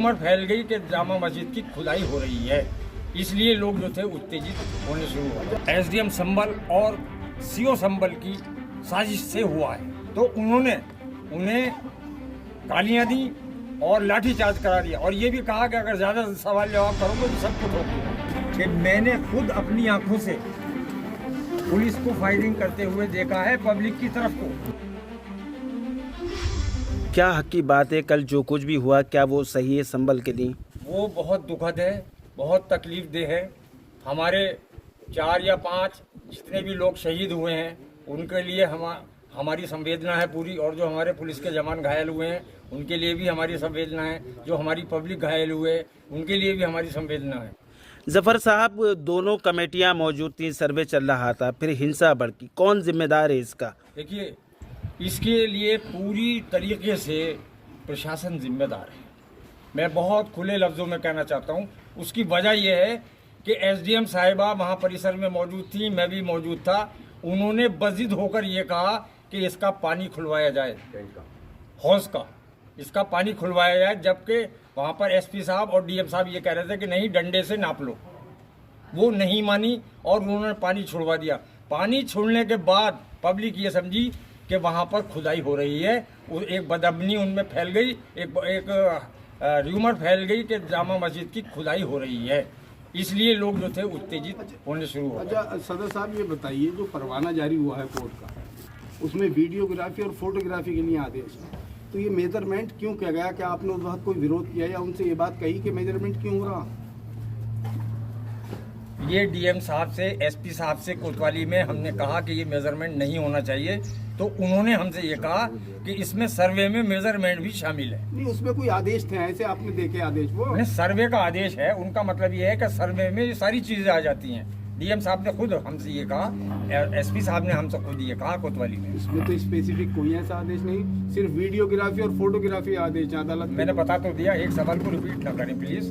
Rumour फैल गई कि जामा मस्जिद की खुदाई हो रही है, इसलिए लोग जो थे उत्तेजित होने शुरू हुए। एसडीएम संभल और सीओ संभल की साजिश से हुआ है, तो उन्होंने उन्हें गालियां दी और लाठीचार्ज करा दिया और ये भी कहा कि अगर ज़्यादा सवाल जवाब करोगे तो सब कुछ होगा। कि मैंने खुद अपनी आंखों से पुलिस को फायरिंग करते हुए देखा है पब्लिक की तरफ को। क्या हक की बात है, कल जो कुछ भी हुआ क्या वो सही है संभल के लिए? वो बहुत दुखद है, बहुत तकलीफ दे है। हमारे 4 या 5 जितने भी लोग शहीद हुए हैं उनके लिए हमारी संवेदना है पूरी, और जो हमारे पुलिस के जवान घायल हुए हैं उनके लिए भी हमारी संवेदना है, जो हमारी पब्लिक घायल हुए उनके लिए भी हमारी संवेदना है। जफर साहब, दोनों कमेटियां मौजूद थी, सर्वे चल रहा था, फिर हिंसा भड़की, कौन जिम्मेदार है इसका? देखिए, इसके लिए पूरी तरीके से प्रशासन जिम्मेदार है। मैं बहुत खुले लफ्ज़ों में कहना चाहता हूँ। उसकी वजह यह है कि एसडीएम साहिबा वहाँ परिसर में मौजूद थी, मैं भी मौजूद था। उन्होंने बजिद होकर ये कहा कि इसका पानी खुलवाया जाए, हौज का इसका पानी खुलवाया जाए, जबकि वहाँ पर एसपी साहब और डीएम साहब ये कह रहे थे कि नहीं, डंडे से नाप लो। वो नहीं मानी और उन्होंने पानी छुड़वा दिया। पानी छोड़ने के बाद पब्लिक ये समझी कि वहाँ पर खुदाई हो रही है। एक बदअमनी उनमें फैल गई, एक र्यूमर फैल गई कि जामा मस्जिद की खुदाई हो रही है, इसलिए लोग जो थे उत्तेजित होने शुरू हो गए। अच्छा सदर साहब, ये बताइए, जो परवाना जारी हुआ है कोर्ट का, उसमें वीडियोग्राफी और फोटोग्राफी के लिए आदेश है, तो ये मेजरमेंट क्यों किया गया? क्या आपने उस वक्त कोई विरोध किया या उनसे ये बात कही कि मेजरमेंट क्यों हो रहा? ये डीएम साहब से, एसपी साहब से कोतवाली में हमने कहा कि ये मेजरमेंट नहीं होना चाहिए, तो उन्होंने हमसे ये कहा कि इसमें सर्वे में मेजरमेंट भी शामिल है। नहीं, उसमें कोई आदेश थे ऐसे आपने देखे आदेश? वो नहीं, सर्वे का आदेश है। उनका मतलब ये है कि सर्वे में ये सारी चीजें आ जाती हैं। डीएम साहब ने खुद हमसे ये कहा, एसपी साहब ने हमसे खुद ये कहा कोतवाली में। इसमें तो स्पेसिफिक कोई ऐसा आदेश नहीं, सिर्फ वीडियोग्राफी और फोटोग्राफी आदेश अदालत। मैंने बता तो दिया, एक सवाल को रिपीट ना करें प्लीज।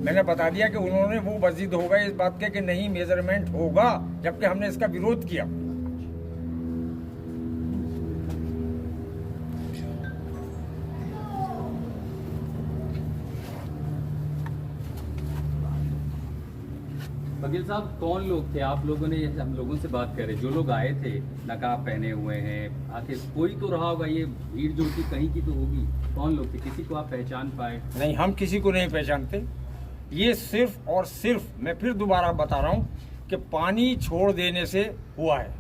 मैंने बता दिया कि उन्होंने वो बजिद हो गए इस बात के कि नहीं मेजरमेंट होगा, जबकि हमने इसका विरोध किया। वकील साहब, कौन लोग थे? आप लोगों ने, हम लोगों से बात करें, जो लोग आए थे नकाब पहने हुए हैं, आखिर कोई तो रहा होगा, ये भीड़ जो थी कहीं की तो होगी। कौन लोग थे? किसी को आप पहचान पाए? नहीं, हम किसी को नहीं पहचानते। ये सिर्फ और सिर्फ, मैं फिर दोबारा बता रहा हूँ कि पानी छोड़ देने से हुआ है।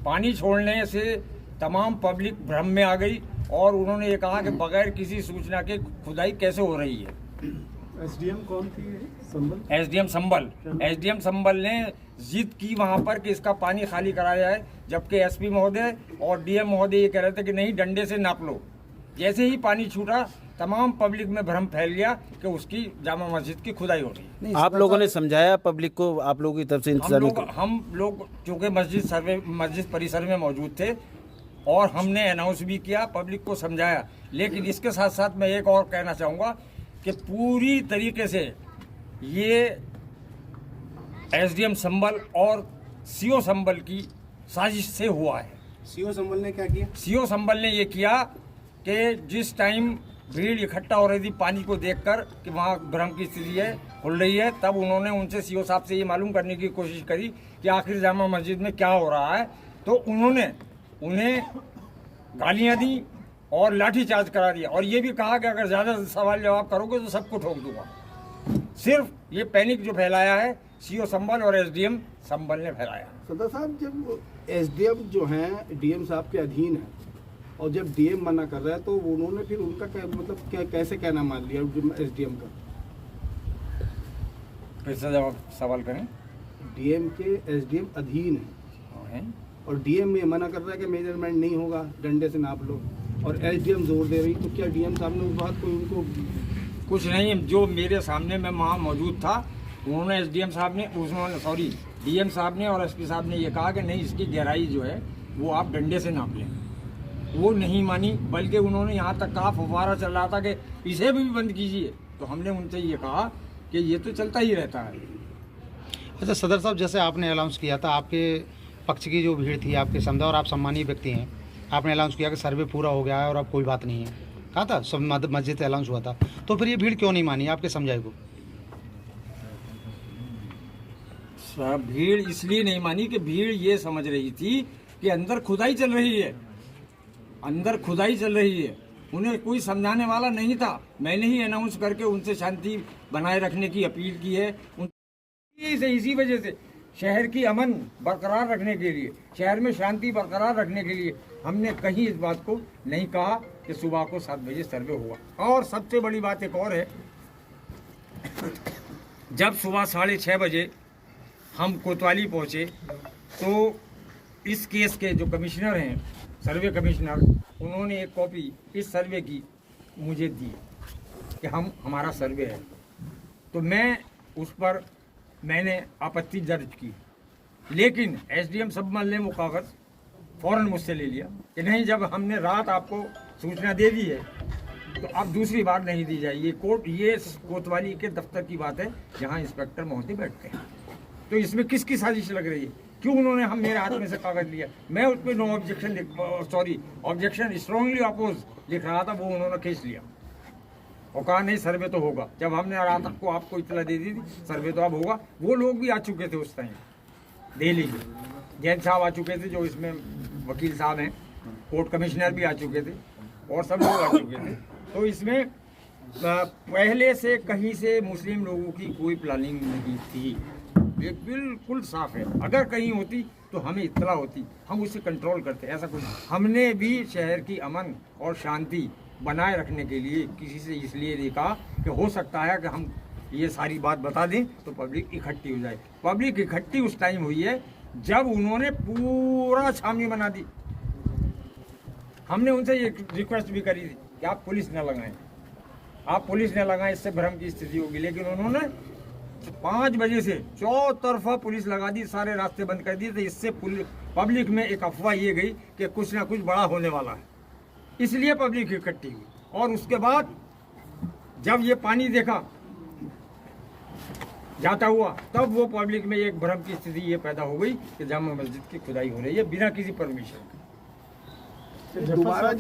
पानी छोड़ने से तमाम पब्लिक भ्रम में आ गई और उन्होंने ये कहा कि बगैर किसी सूचना के खुदाई कैसे हो रही है। एसडीएम कौन थी? संभल? एसडीएम संभल। एसडीएम संभल ने जिद की वहाँ पर कि इसका पानी खाली कराया जाए, जबकि एसपी महोदय और डीएम महोदय ये कह रहे थे कि नहीं, डंडे से नाप लो। जैसे ही पानी छूटा, तमाम पब्लिक में भ्रम फैल गया कि उसकी जामा मस्जिद की खुदाई हो रही है। आप लोगों ने समझाया पब्लिक को? आप लोगों की तरफ से हम लोग चूँकि मस्जिद परिसर में मौजूद थे और हमने अनाउंस भी किया, पब्लिक को समझाया। लेकिन इसके साथ साथ मैं एक और कहना चाहूँगा कि पूरी तरीके से ये एसडीएम संभल और सीओ संभल की साजिश से हुआ है। सीओ संभल ने क्या किया? सीओ संभल ने ये किया कि जिस टाइम भीड़ इकट्ठा हो रही थी पानी को देखकर कि वहाँ भ्रम की स्थिति है, खुल रही है, तब उन्होंने उनसे सीओ साहब से ये मालूम करने की कोशिश करी कि आखिर जामा मस्जिद में क्या हो रहा है, तो उन्होंने उन्हें गालियाँ दी और लाठीचार्ज करा दिया और ये भी कहा कि अगर ज़्यादा सवाल जवाब करोगे तो सबको ठोक दूंगा। सिर्फ ये पैनिक जो फैलाया है सीओ संभल और एसडीएम संभल ने फैलाया। सदर साहब, जब एसडीएम जो हैं डीएम साहब के अधीन है और जब डीएम मना कर रहा है तो उन्होंने फिर उनका कैसे कहना मान लिया एसडीएम का? कैसे जवाब सवाल करें? डीएम के एसडीएम अधीन है और डीएम ये मना कर रहा है कि मेजरमेंट नहीं होगा, डंडे से नाप लो, और एसडीएम जोर दे रही, तो क्या डीएम साहब ने उस बात को उनको कुछ नहीं? जो मेरे सामने मैं वहाँ मौजूद था, उन्होंने डीएम साहब ने और एसपी साहब ने ये कहा कि नहीं, इसकी गहराई जो है वो आप डंडे से नाप लें। वो नहीं मानी, बल्कि उन्होंने यहाँ तक कहा, फव्वारा चल रहा था कि इसे भी बंद कीजिए। तो हमने उनसे ये कहा कि ये तो चलता ही रहता है। अच्छा सदर साहब, जैसे आपने अनाउंस किया था, आपके पक्ष की जो भीड़ थी आपके समझा, और आप सम्मानीय व्यक्ति हैं, आपने अनाउंस किया कि सर्वे पूरा हो गया है और अब कोई बात नहीं है, कहा था सब मस्जिद से अलाउंस हुआ था, तो फिर ये भीड़ क्यों नहीं मानी आपके समझाए को? सब भीड़ इसलिए नहीं मानी कि भीड़ ये समझ रही थी कि अंदर खुदाई चल रही है, अंदर खुदाई चल रही है। उन्हें कोई समझाने वाला नहीं था। मैंने ही अनाउंस करके उनसे शांति बनाए रखने की अपील की है। इसी वजह से शहर की अमन बरकरार रखने के लिए, शहर में शांति बरकरार रखने के लिए हमने कहीं इस बात को नहीं कहा कि सुबह को 7 बजे सर्वे हुआ। और सबसे बड़ी बात एक और है, जब सुबह 6:30 बजे हम कोतवाली पहुंचे तो इस केस के जो कमिश्नर हैं, सर्वे कमिश्नर, उन्होंने एक कॉपी इस सर्वे की मुझे दी कि हमारा सर्वे है। तो मैं उस पर मैंने आपत्ति दर्ज की, लेकिन एसडीएम सबमल ने वो कागज़ फ़ौरन मुझसे ले लिया कि नहीं, जब हमने रात आपको सूचना दे दी है तो अब दूसरी बार नहीं दी जाए। ये कोतवाली के दफ्तर की बात है जहाँ इंस्पेक्टर महोदय बैठते हैं। तो इसमें किसकी साजिश लग रही है? क्यों उन्होंने मेरे हाथ में से कागज़ लिया? मैं उस पर no objection objection strongly oppose लिख रहा था, वो उन्होंने खींच लिया और कहा नहीं सर्वे तो होगा। जब हमने रात को आपको इतला दे दी थी सर्वे तो अब होगा। वो लोग भी आ चुके थे उस टाइम, दिल्ली के जैन साहब आ चुके थे, जो इसमें वकील साहब हैं, कोर्ट कमिश्नर भी आ चुके थे और सब लोग आ चुके थे। तो इसमें पहले से कहीं से मुस्लिम लोगों की कोई प्लानिंग नहीं थी, ये बिल्कुल साफ है। अगर कहीं होती तो हमें इत्तला होती, हम उसे कंट्रोल करते, ऐसा कुछ। हमने भी शहर की अमन और शांति बनाए रखने के लिए किसी से इसलिए नहीं कहा कि हो सकता है कि हम ये सारी बात बता दें तो पब्लिक इकट्ठी हो जाए। पब्लिक इकट्ठी उस टाइम हुई है जब उन्होंने पूरा छावनी बना दी। हमने उनसे ये रिक्वेस्ट भी करी थी कि आप पुलिस न लगाएं, आप पुलिस न लगाएं, इससे भ्रम की स्थिति होगी। लेकिन उन्होंने 5 बजे से चौतरफा पुलिस लगा दी, सारे रास्ते बंद कर दिए थे। इससे पब्लिक में एक अफवाह ये गई कि कुछ ना कुछ बड़ा होने वाला है, इसलिए पब्लिक इकट्ठी हुई। और उसके बाद जब ये पानी देखा जाता हुआ, तब वो पब्लिक में एक भ्रम की स्थिति ये पैदा हो गई कि जामा मस्जिद की खुदाई हो रही है बिना किसी परमिशन के। दोबारा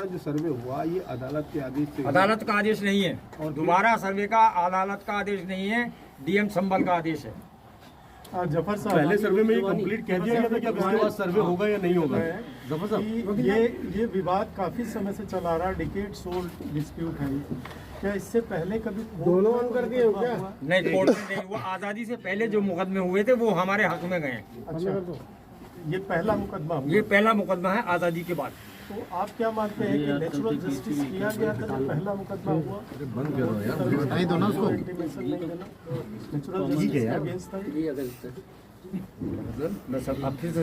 जो सर्वे हुआ ये अदालत के आदेश से? अदालत का आदेश नहीं है, और दोबारा सर्वे का अदालत का आदेश नहीं है, डीएम संभल का आदेश है। जफर साहब, पहले सर्वे में ये कंप्लीट कह दिया गया था कि अब इसके बाद सर्वे होगा या नहीं होगा। जफर साहब, ये विवाद काफी समय से चला रहा, डिकेड्स ओल्ड डिस्प्यूट है। क्या इससे पहले कभी दोनों अंदर के क्या? नहीं, कोर्ट में नहीं हुआ। आज़ादी से पहले जो मुकदमे हुए थे वो हमारे हक में गए। अच्छा, ये पहला मुकदमा हुआ? ये पहला मुकदमा है आज़ादी के बाद। तो आप क्या मानते हैं कि नेचुरल जस्टिस किया गया था जब पहला मुकदमा हुआ? बताई दो ना उसको। इंटीमेशन नहीं देना, नेचुरल जस्टिस अगेंस्ट था।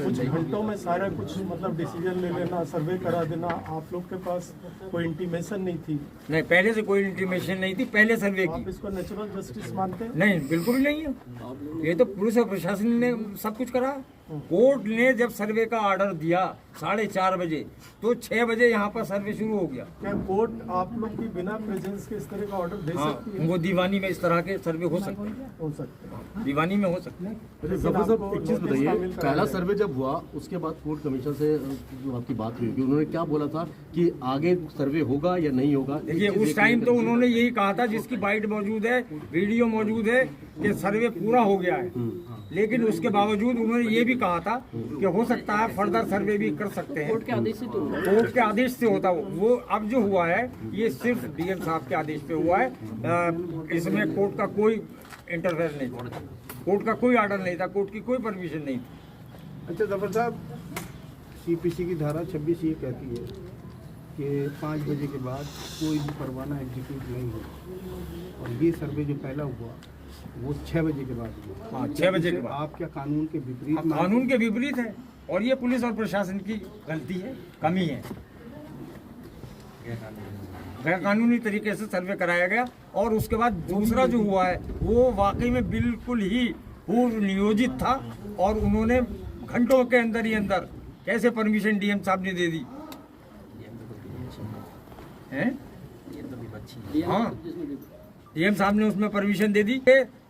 कुछ घंटों में सारा कुछ मतलब डिसीजन ले लेना, सर्वे करा देना, आप लोग के पास कोई इंटीमेशन नहीं थी? नहीं, पहले से कोई इंटीमेशन नहीं थी, पहले सर्वे आप की। इसको नेचुरल जस्टिस मानते हैं? नहीं, बिल्कुल भी नहीं है। ये तो पुलिस और प्रशासन ने सब कुछ करा। कोर्ट ने जब सर्वे का ऑर्डर दिया 4:30 बजे, तो 6 बजे यहाँ पर सर्वे शुरू हो गया। क्या कोर्ट आप लोग की बिना प्रेजेंस के इस तरह का ऑर्डर दे हाँ, सकती है? वो दीवानी में इस तरह के सर्वे हो सकते हैं, हो सकते हैं। दीवानी में हो सकते हैं। जफर साहब, एक चीज बताइए, पहला सर्वे जब हुआ उसके बाद कोर्ट कमिश्नर से जो आपकी बात हुई होगी, उन्होंने क्या बोला था कि आगे सर्वे होगा या नहीं होगा? देखिए, उस टाइम तो उन्होंने यही कहा था, जिसकी बाइट मौजूद है, वीडियो मौजूद है, कि सर्वे पूरा हो गया है। लेकिन उसके बावजूद उन्होंने ये भी कहा था कि हो सकता है फर्दर सर्वे भी कर सकते हैं। कोर्ट के आदेश से होता वो अब जो हुआ है ये सिर्फ डीएम साहब के आदेश पे हुआ है। इसमें कोर्ट का कोई इंटरफेयर नहीं था, कोर्ट का कोई ऑर्डर नहीं था, कोर्ट की कोई परमिशन नहीं थी। अच्छा जफर साहब, सीपीसी की धारा 26 ये कहती है कि 5 बजे के बाद कोई भी परवाना एग्जीक्यूट नहीं हो, और ये सर्वे जो पहला हुआ वो 6 बजे के बाद हुआ। हाँ, 6 बजे के बाद। आप क्या कानून के विपरीत? कानून के विपरीत है, और ये पुलिस और प्रशासन की गलती है, कमी है। गैर कानूनी तरीके से सर्वे कराया गया, और उसके बाद दूसरा जो हुआ है वो वाकई में बिल्कुल ही पूर्व नियोजित था, और उन्होंने घंटों के अंदर ही अंदर कैसे परमिशन डीएम साहब ने दे दी है? हाँ, डीएम साहब ने उसमें परमिशन दे दी।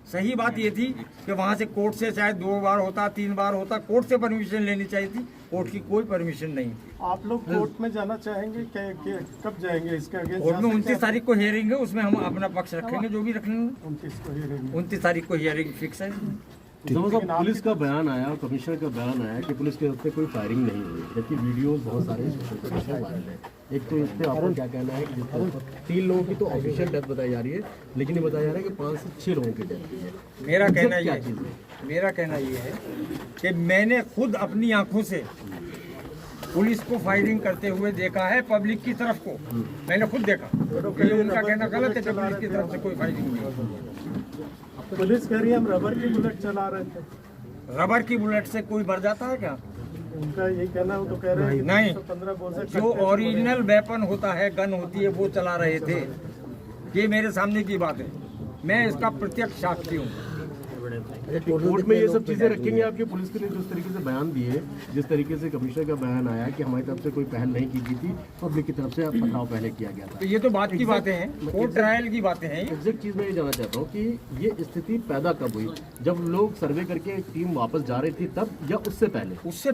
सही बात ये थी कि वहाँ से कोर्ट से चाहे 2 बार होता, 3 बार होता, कोर्ट से परमिशन लेनी चाहिए थी। कोर्ट की कोई परमिशन नहीं थी। आप लोग कोर्ट में जाना चाहेंगे कब जाएंगे इसके अगेंस्ट? कोर्ट में 29 तारीख को हियरिंग है, उसमें हम अपना पक्ष रखेंगे, जो भी रख लेंगे। 29 को hearing है। 29 तारीख को हियरिंग फिक्स है। साहब पुलिस का बयान आया, कमिश्नर का बयान आया कि पुलिस की तरफ से कोई फायरिंग नहीं हुई, जबकि वीडियोस बहुत सारे सोशल मीडिया पर वायरल है। एक तो इस पे आपका क्या कहना है कि 3 लोगों की तो ऑफिशियल डेथ बताई जा रही है, लेकिन ये बताया जा रहा है कि 5 से 6 लोगों की डेथ हुई है। मेरा कहना क्या ये चीज़ है? मेरा कहना ये है कि मैंने खुद अपनी आंखों से पुलिस को फायरिंग करते हुए देखा है, पब्लिक की तरफ को मैंने खुद देखा। ये उनका कहना गलत है कि पुलिस की तरफ से कोई फायरिंग नहीं। पुलिस कह रही है हम रबर की बुलेट चला रहे थे। रबर की बुलेट से कोई मर जाता है क्या? उनका यही कहना है, वो तो कह रहे हैं कि नहीं। 315 बोल से जो ओरिजिनल वेपन होता है, गन होती है, वो चला रहे थे। ये मेरे सामने की बात है, मैं इसका प्रत्यक्ष साक्षी हूँ। कोर्ट में ये सब चीजें रखेंगे आपकी पुलिस के लिए, जिस तरीके से बयान दिए, जिस तरीके से कमिश्नर का बयान आया कि हमारी तरफ से कोई पहल नहीं की गई थी, पब्लिक की तरफ से पथराव पहले किया गया था। तो ये तो बात की बातें हैं, कोर्ट ट्रायल की बातें हैं। एग्जैक्ट चीज मैं ये जानना चाहता हूँ कि ये स्थिति पैदा कब हुई, जब लोग सर्वे करके टीम वापस जा रही थी तब, या उससे पहले? उससे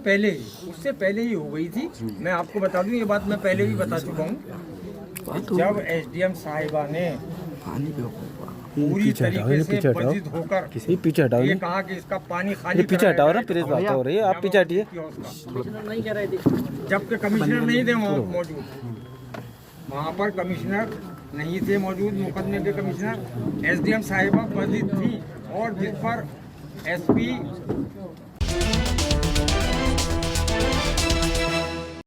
पहले ही हो गई थी। मैं आपको बता दूं, ये बात मैं पहले भी बता चुका हूँ। जब एसडीएम साहिबा ने पूरी तरीके से वर्जित होकर ये कहा कि इसका पानी खाली पीछे हटाओ ना, प्रेस बात हो रही है, आप पीछे हटिए। जबकि कमिश्नर नहीं थे वहाँ मौजूद, वहाँ पर कमिश्नर नहीं थे मौजूद, मुकदमे के कमिश्नर एसडीएम साहिबा वर्जित थी, और जिस पर एसपी